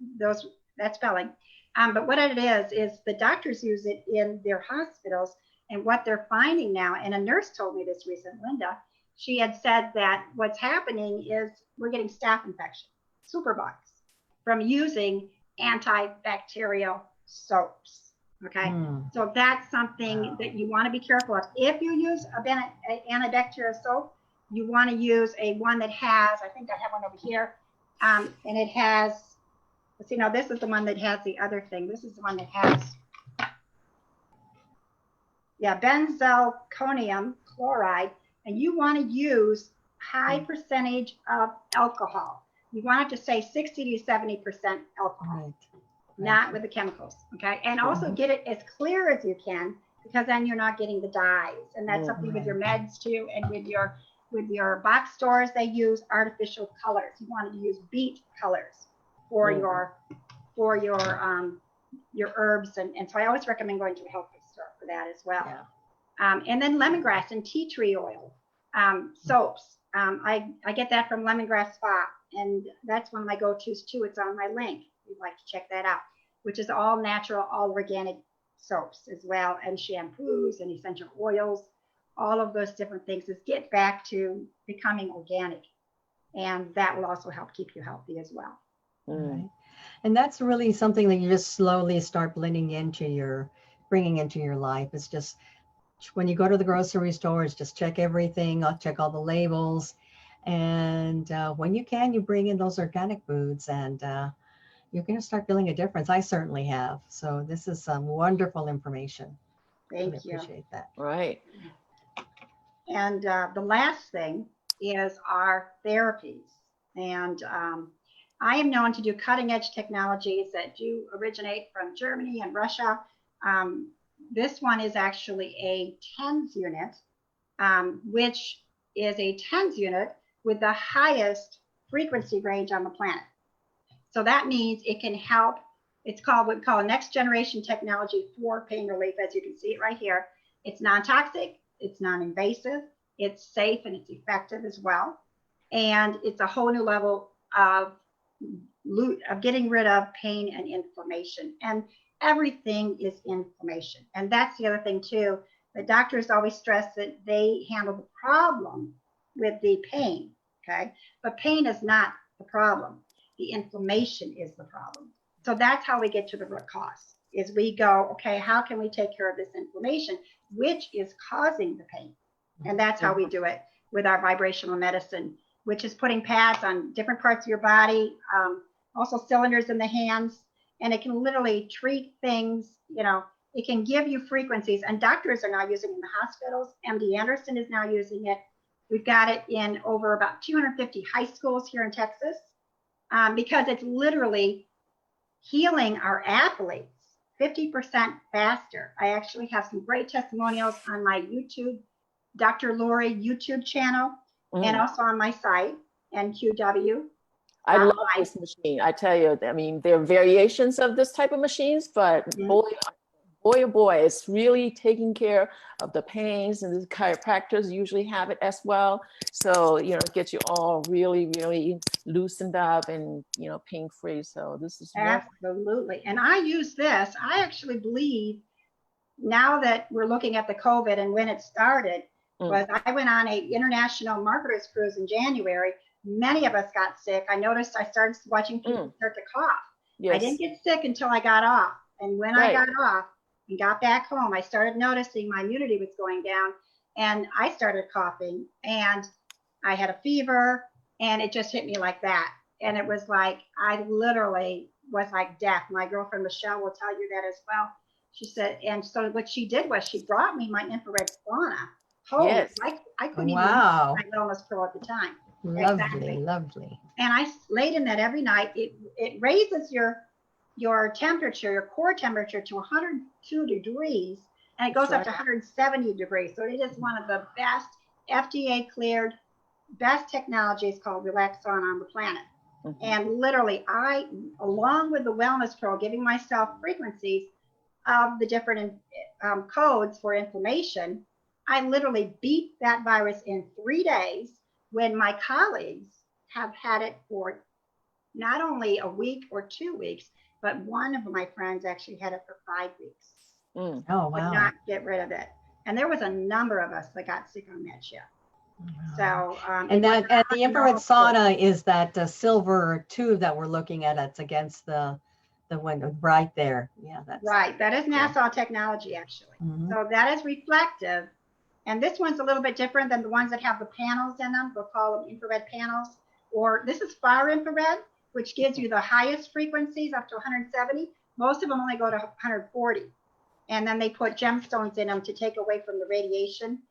that spelling. But what it is the doctors use it in their hospitals. And what they're finding now, and a nurse told me this recently, Linda, she had said that what's happening is we're getting staph infection, superbugs, from using antibacterial soaps. Okay, so that's something that you want to be careful of. If you use an antibacterial soap, you want to use one that has, I think I have one over here, and it has, let's see, no, this is the one that has the other thing. This is the one that has, benzalkonium chloride, and you want to use high percentage of alcohol. You want it to say 60 to 70% alcohol, not with the chemicals, okay? And also get it as clear as you can, because then you're not getting the dyes. And that's something with your meds too, and with your box stores, they use artificial colors. You want to use beet colors for your herbs, and so I always recommend going to a health food store for that as well. And then lemongrass and tea tree oil soaps. I get that from Lemongrass Spa, and that's one of my go-tos too. It's on my link if you'd like to check that out, which is all natural, all organic soaps as well, and shampoos and essential oils, all of those different things. Is get back to becoming organic, and that will also help keep you healthy as well. Right. And that's really something that you just slowly start bringing into your life. It's just, when you go to the grocery stores, just check everything, check all the labels. And when you can, you bring in those organic foods, and you're going to start feeling a difference. I certainly have. So this is some wonderful information. Thank you. Appreciate that. Right. And the last thing is our therapies. And I am known to do cutting edge technologies that do originate from Germany and Russia. This one is actually a TENS unit, which is a TENS unit with the highest frequency range on the planet. So that means it can help. It's called what we call next generation technology for pain relief, as you can see it right here. It's non-toxic, it's non-invasive, it's safe, and it's effective as well. And it's a whole new level of getting rid of pain and inflammation. And everything is inflammation. And that's the other thing too. The doctors always stress that they handle the problem with the pain, okay? But pain is not the problem. The inflammation is the problem. So that's how we get to the root cause, is we go, okay, how can we take care of this inflammation, which is causing the pain? And that's how we do it with our vibrational medicine, which is putting pads on different parts of your body, also cylinders in the hands, and it can literally treat things. It can give you frequencies, and doctors are now using it in the hospitals. MD Anderson is now using it. We've got it in over about 250 high schools here in Texas, because it's literally healing our athletes 50% faster. I actually have some great testimonials on my YouTube, Dr. Lori YouTube channel, and also on my site, NQW. I love this machine. I tell you, I mean, there are variations of this type of machines, but boy, oh boy, it's really taking care of the pains, and the chiropractors usually have it as well. So, it gets you all really, really loosened up and, pain-free. So this is absolutely. And I use this. I actually believe, now that we're looking at the COVID and when it started, was I went on a international marketers cruise in January. Many of us got sick. I noticed I started watching people start to cough. Yes. I didn't get sick until I got off. And when I got off and got back home, I started noticing my immunity was going down, and I started coughing, and I had a fever, and it just hit me like that. And it was like, I literally was like death. My girlfriend Michelle will tell you that as well. She said, and so what she did was she brought me my infrared sauna. Holy, Yes. I couldn't even Wow. use my wellness pro at the time. Lovely, Exactly. lovely. And I laid in that every night. It raises your temperature, your core temperature to 102 degrees, and it goes up to 170 degrees. So it is one of the best FDA cleared, best technologies called Relax Sauna on the planet. Mm-hmm. And literally, I, along with the Wellness Pro, giving myself frequencies of the different codes for inflammation, I literally beat that virus in 3 days when my colleagues have had it for not only a week or 2 weeks, but one of my friends actually had it for 5 weeks. Mm. Oh, Could wow. not get rid of it. And there was a number of us that got sick on that ship. So, And the infrared sauna is that silver tube that we're looking at. That's against the window right there. Yeah, that's right. That is NASA technology, actually. Mhm. So that is reflective. And this one's a little bit different than the ones that have the panels in them. We'll call them infrared panels. Or this is far infrared, which gives you the highest frequencies up to 170. Most of them only go to 140. And then they put gemstones in them to take away from the radiation.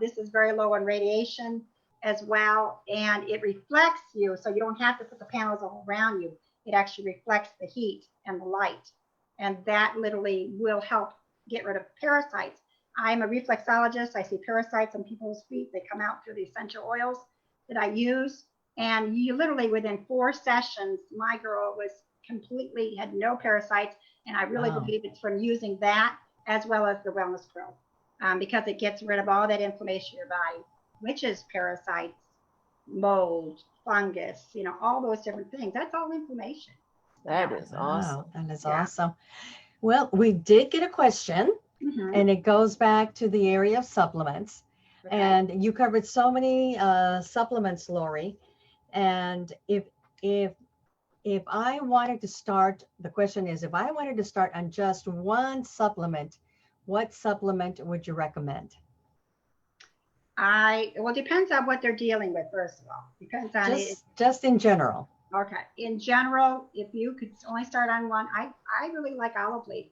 This is very low in radiation as well. And it reflects you, so you don't have to put the panels all around you. It actually reflects the heat and the light. And that literally will help get rid of parasites. I'm a reflexologist. I see parasites on people's feet. They come out through the essential oils that I use. And you literally, within 4 sessions, my girl was completely, had no parasites. And I really believe it's from using that as well as the Wellness Pro, because it gets rid of all that inflammation in your body, which is parasites, mold, fungus, all those different things. That's all inflammation. That is awesome. That is awesome. Well, we did get a question, and it goes back to the area of supplements. Okay. And you covered so many supplements, Lori. And if I wanted to start, the question is, if I wanted to start on just one supplement, what supplement would you recommend? Well, it depends on what they're dealing with, first of all. Depends on just in general. Okay. In general, if you could only start on one, I really like olive leaf.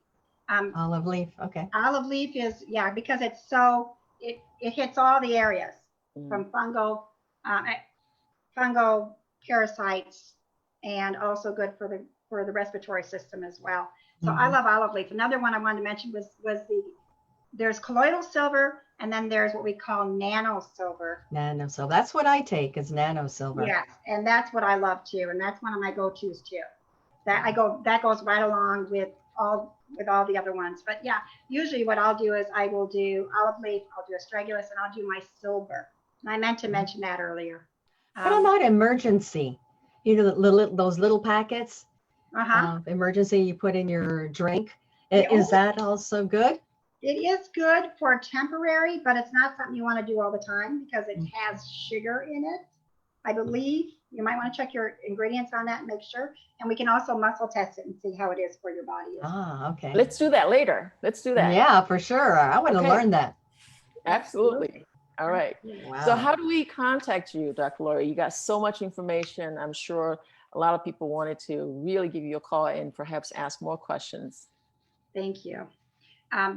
Olive leaf, okay. Olive leaf is, because it's so, it hits all the areas from fungal, parasites, and also good for the respiratory system as well. So I love olive leaf. Another one I wanted to mention was there's colloidal silver, and then there's what we call nano silver. Nano silver. That's what I take, is nano silver. Yes, and that's what I love too, and that's one of my go-tos too. That goes right along with all the other ones. But yeah, usually what I'll do is I will do olive leaf, I'll do astragalus, and I'll do my silver. And I meant to mention that earlier. What about emergency? Those little packets of emergency you put in your drink. Is that also good? It is good for temporary, but it's not something you want to do all the time because it has sugar in it. I believe you might want to check your ingredients on that and make sure. And we can also muscle test it and see how it is for your body. Okay. Let's do that later. Let's do that. Yeah, for sure. I want to learn that. Absolutely. All right. Wow. So how do we contact you, Dr. Lori? You got so much information. I'm sure a lot of people wanted to really give you a call and perhaps ask more questions. Thank you.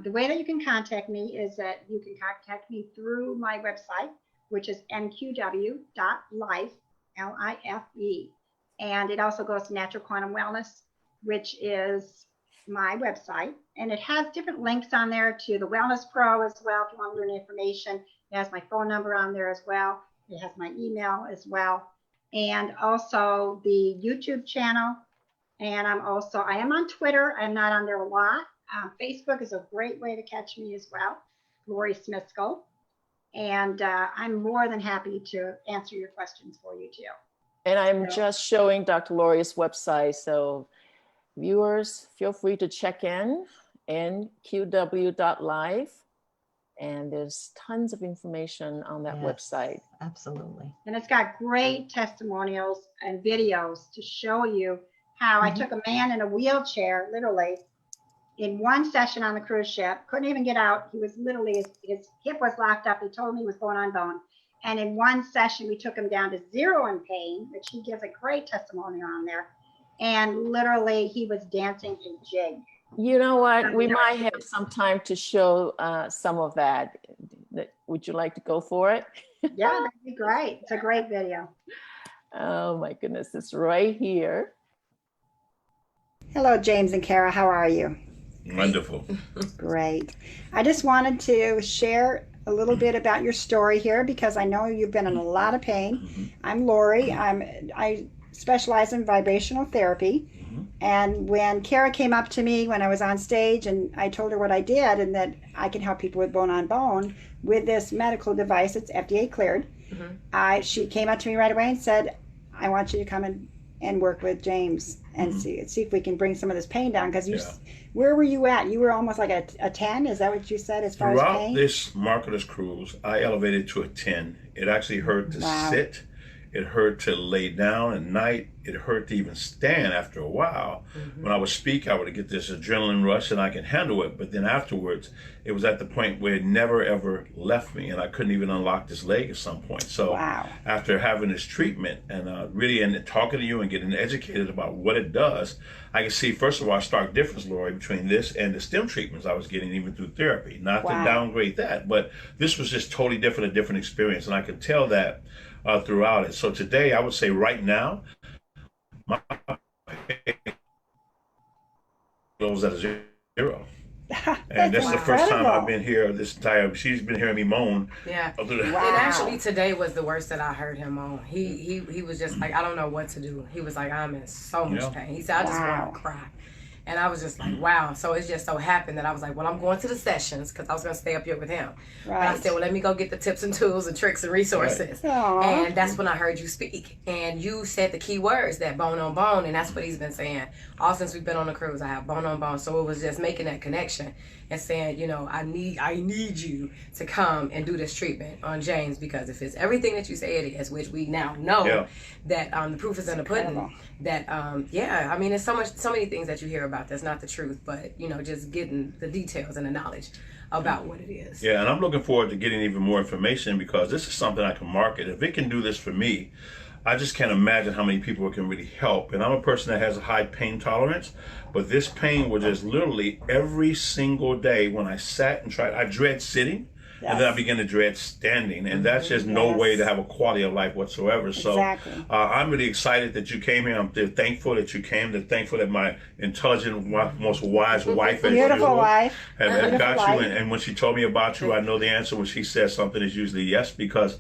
The way that you can contact me is that you can contact me through my website, which is nqw.life, L-I-F-E. And it also goes to Natural Quantum Wellness, which is my website. And it has different links on there to the Wellness Pro as well, if you want to learn information. It has my phone number on there as well. It has my email as well. And also the YouTube channel. And I am on Twitter. I'm not on there a lot. Facebook is a great way to catch me as well, Lori Smiskol. And I'm more than happy to answer your questions for you too. And I'm just showing Dr. Lori's website. So viewers, feel free to check in, nqw.live. And there's tons of information on that website. Absolutely. And it's got great testimonials and videos to show you how I took a man in a wheelchair, literally, in one session on the cruise ship, couldn't even get out. He was literally, his hip was locked up. He told me he was going on bone. And in one session, we took him down to 0 in pain, which he gives a great testimonial on there. And literally, he was dancing a jig. You know what? We might have some time to show some of that. Would you like to go for it? Yeah, that'd be great. It's a great video. Oh my goodness, it's right here. Hello, James and Kara. How are you? Wonderful. Great. I just wanted to share a little bit about your story here because I know you've been in a lot of pain. I'm Lori. I specialize in vibrational therapy. And when Kara came up to me when I was on stage and I told her what I did and that I can help people with bone on bone with this medical device, it's FDA cleared. She came up to me right away and said, I want you to come and work with James and see if we can bring some of this pain down. Because where were you at? You were almost like a 10. Is that what you said as far as pain? Throughout this marketer's cruise, I elevated to a 10. It actually hurt to sit. It hurt to lay down at night. It hurt to even stand after a while. When I would speak, I would get this adrenaline rush and I could handle it. But then afterwards, it was at the point where it never ever left me and I couldn't even unlock this leg at some point. So after having this treatment and really and talking to you and getting educated about what it does, I can see, first of all, a stark difference, Lori, between this and the stem treatments I was getting even through therapy. Not to downgrade that, but this was just totally different, a different experience. And I could tell that throughout it. So today, I would say right now, my pain goes at a 0. And this is the first time I've been here this entire, she's been hearing me moan. Yeah. And actually today was the worst that I heard him moan. He was just like, I don't know what to do. He was like, I'm in so much pain. He said, I just want to cry. And I was just like, wow. So it just so happened that I was like, well, I'm going to the sessions because I was going to stay up here with him. But I said, well, let me go get the tips and tools and tricks and resources. And that's when I heard you speak. And you said the key words, that bone on bone. And that's what he's been saying. All since we've been on the cruise, I have bone on bone. So it was just making that connection and saying, you know, I need you to come and do this treatment on James, because if it's everything that you say it is, which we now know that the proof is in the pudding, that I mean, there's so many things that you hear about that's not the truth, but you know, just getting the details and the knowledge about what it is. Yeah, and I'm looking forward to getting even more information because this is something I can market. If it can do this for me, I just can't imagine how many people it can really help. And I'm a person that has a high pain tolerance, but this pain was just literally every single day when I sat and tried. I dread sitting. And then I began to dread standing, and that's just no way to have a quality of life whatsoever. So I'm really excited that you came here. I'm thankful that you came. I'm thankful that my intelligent, most wise wife, beautiful wife, have got you. And when she told me about you, I know the answer when she says something is usually yes, because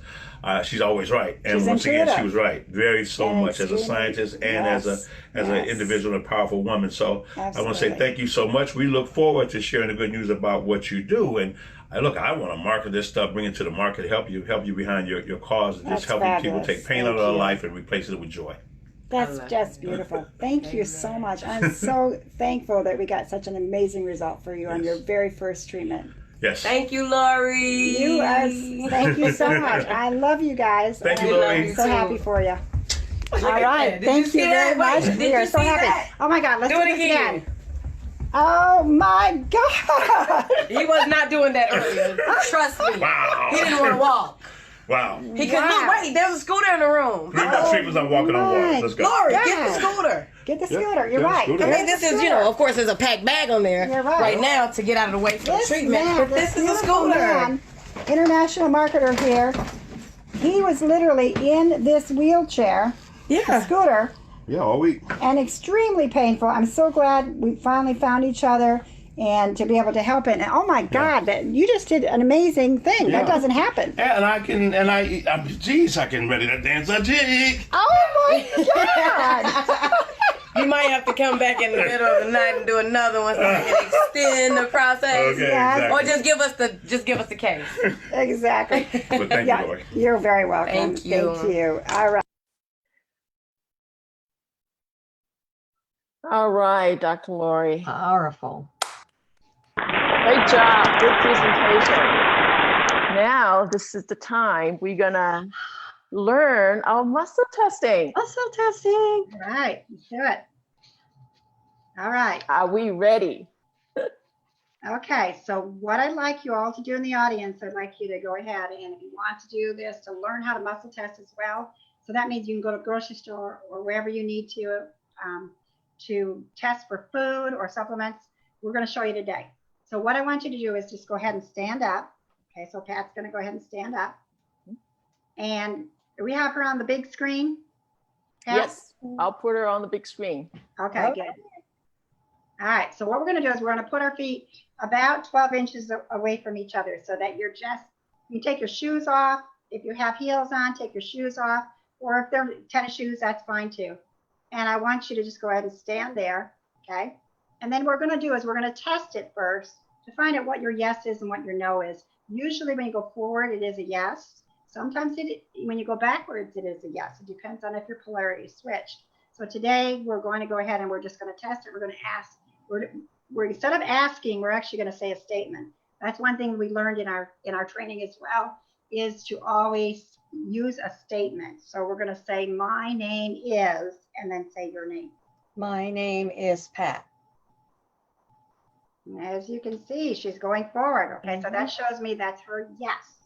she's always right. And once again, she was right, so much as a scientist and as an individual and a powerful woman. So I want to say thank you so much. We look forward to sharing the good news about what you do. And look, I want to market this stuff, bring it to the market, help you behind your cause, and just helping people take pain out of their life and replace it with joy. That's just beautiful. Thank you so much. I'm so thankful that we got such an amazing result for you on your very first treatment. Yes. Thank you, Lori. Thank you so much. I love you guys. Thank you, Lori. I'm so happy for you. All right. Thank you very much. We are so happy. Oh my God. Let's do this again. Oh my God! He was not doing that earlier. Trust me. Wow. He didn't want to walk. Wow. He couldn't look. Wait, there's a scooter in the room. Treatments I'm walking on water. Let's go. Lori, get the scooter. Get the scooter. You're right. I mean, this is, of course, there's a packed bag on there right now to get out of the way for the treatment. But this is a scooter. International marketer here. He was literally in this wheelchair, the scooter. Yeah, all week. And extremely painful. I'm so glad we finally found each other and to be able to help it. And oh my God, that you just did an amazing thing. That doesn't happen. And I can ready to dance a jig. Oh my God. You might have to come back in the middle of the night and do another one so I can extend the process. Okay, exactly. Or just give us the case. Exactly. But thank you, Lori. You're very welcome. Thank you. Thank you. All right. All right, Dr. Lori. Powerful. Great job. Good presentation. Now, this is the time we're going to learn our muscle testing. Muscle testing. All right. Let's do it. All right. Are we ready? Okay, so what I'd like you all to do in the audience, I'd like you to go ahead and if you want to do this to learn how to muscle test as well. So that means you can go to the grocery store or wherever you need to test for food or supplements. We're going to show you today. So what I want you to do is just go ahead and stand up. Okay, so Pat's going to go ahead and stand up. And we have her on the big screen? Pat? Yes, I'll put her on the big screen. Okay, good. All right, so what we're going to do is we're going to put our feet about 12 inches away from each other so that you're just, you take your shoes off. If you have heels on, take your shoes off. Or if they're tennis shoes, that's fine too. And I want you to just go ahead and stand there, okay? And then what we're going to do is we're going to test it first to find out what your yes is and what your no is. Usually when you go forward, it is a yes. Sometimes when you go backwards, it is a yes. It depends on if your polarity is switched. So today we're going to go ahead and we're just going to test it. We're going to ask. We're instead of asking, we're actually going to say a statement. That's one thing we learned in our training as well, is to always use a statement. So we're going to say, my name is, and then say your name. My name is Pat. As you can see, she's going forward. Okay, so that shows me that's her yes.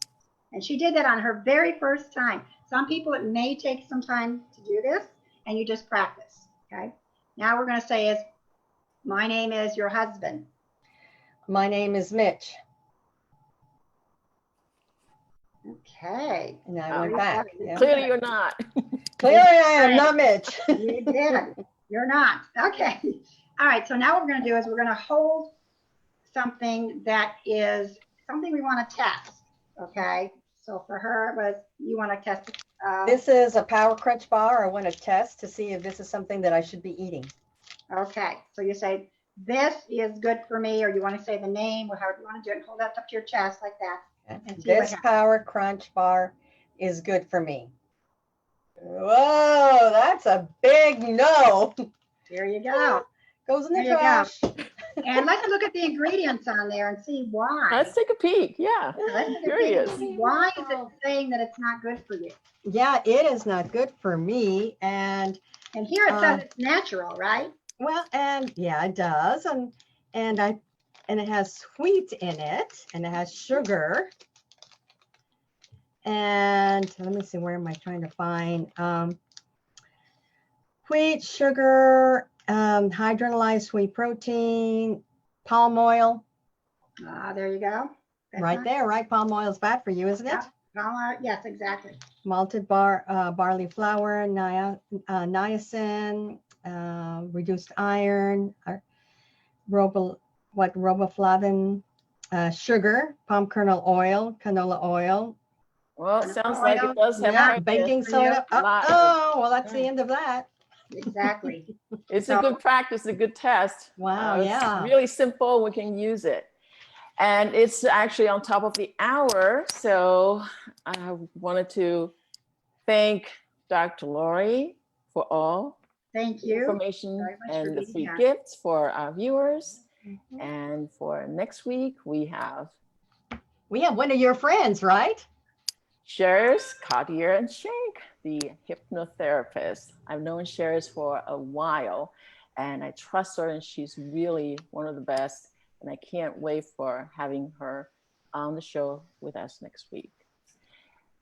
And she did that on her very first time. Some people, it may take some time to do this, and you just practice. Okay, now we're going to say is, my name is your husband. My name is Mitch. Okay. And I went back. Yeah. Clearly you're not. Clearly I am not Mitch. You did. You're not. Okay. All right. So now what we're going to do is we're going to hold something that is something we want to test. Okay. So for her, it was, you want to test. This is a Power Crunch bar. I want to test to see if this is something that I should be eating. Okay. So you say, this is good for me, or you want to say the name, or however you want to do it. Hold that up to your chest like that. And this Power Crunch bar is good for me. Whoa, that's a big no. There you go. Goes in the trash. And let's look at the ingredients on there and see why. Let's take a peek. Yeah. Curious. Why is it saying that it's not good for you? Yeah, it is not good for me. And here it says it's natural, right? Well, and yeah, it does. And it has sweet in it, and it has sugar. And let me see, where am I trying to find? Wheat, sugar, hydrolyzed wheat protein, palm oil. There you go. That's right there, right? Palm oil is bad for you, isn't it? Palm oil, yes, exactly. Malted barley flour, niacin, reduced iron, riboflavin, sugar, palm kernel oil, canola oil. Well, it sounds like it does have baking soda. Oh, well, that's the end of that. Exactly. It's a good practice, a good test. Wow, yeah. It's really simple. We can use it. And it's actually on top of the hour. So I wanted to thank Dr. Lori for all information and the free gifts for our viewers. Mm-hmm. And for next week, we have one of your friends, right? Sherris Cartier and Shank, the hypnotherapist. I've known Sherris for a while, and I trust her, and she's really one of the best. And I can't wait for having her on the show with us next week.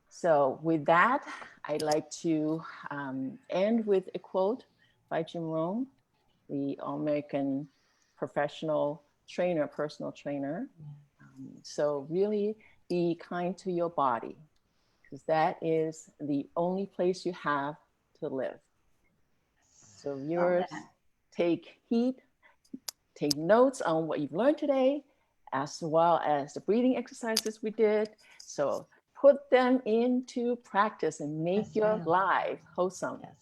So with that, I'd like to end with a quote by Jim Rohn, the All-American professional trainer, personal trainer. So really be kind to your body, because that is the only place you have to live. So viewers, take heed, take notes on what you've learned today, as well as the breathing exercises we did. So put them into practice and make your life wholesome. Yes.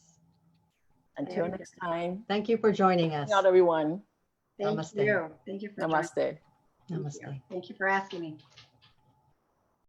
Until next time. Thank you for joining us. Not everyone. Thank you. Thank you for Namaste. Namaste. Thank you for asking me.